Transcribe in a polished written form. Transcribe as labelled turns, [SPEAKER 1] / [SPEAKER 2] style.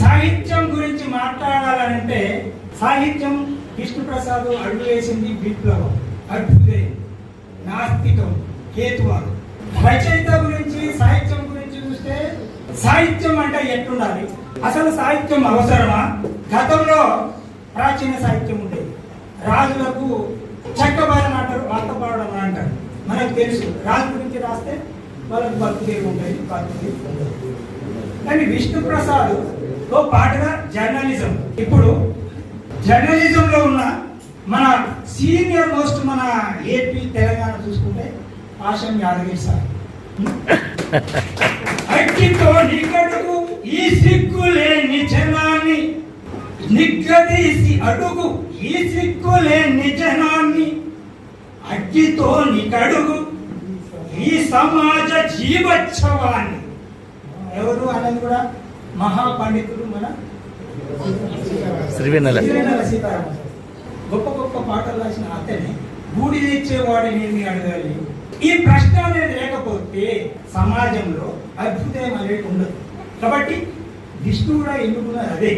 [SPEAKER 1] సాహిత్యం గురించి మాట్లాడాలంటే సాహిత్యం విష్ణుప్రసాద్ అడుగు వేసింది విప్లవం, అభ్యుదయం, నాస్తికం, హేతువాదం. రచయిత గురించి సాహిత్యం గురించి చూస్తే సాహిత్యం అంటే ఎట్లుండాలి, అసలు సాహిత్యం అవసరమా? గతంలో ప్రాచీన సాహిత్యం ఉండేది. రాజులకు చెక్కబారని అంటారు, వార్తపాడడం అంటారు. మనకు తెలుసు రాజు గురించి రాస్తే వాళ్ళకి బతుకుదేవి ఉంటాయి, బతుకుదేవి ఉండదు. కానీ విష్ణుప్రసాద్తో పాటుగా జర్నలిజం, ఇప్పుడు జర్నలిజంలో ఉన్న మన సీనియర్ మోస్ట్ మన ఏపీ తెలంగాణ చూసుకుంటే ఆశం యాదగిరి సార్. అగ్గితో నిగడుగు ఈ సిగ్గులేని జనాన్ని నిగ్గదీసి అడుగు ఈ సిగ్గులేని జనాన్ని, అగ్గితో నిగడుగు ఈ సమాజ జీవోత్సవాన్ని. ఎవరు అనేది కూడా మహాపండితుడు మన
[SPEAKER 2] శ్రీవేన్నెల
[SPEAKER 1] సీతారామ. గొప్ప గొప్ప పాటలు రాసిన అతనే గూడి తెచ్చేవాడిని ఏమి అడగాలి. ఈ ప్రశ్న అనేది లేకపోతే సమాజంలో అభ్యుదయం అనేది ఉండదు. కాబట్టి విష్ణువు కూడా ఎన్నుకున్నది అదే.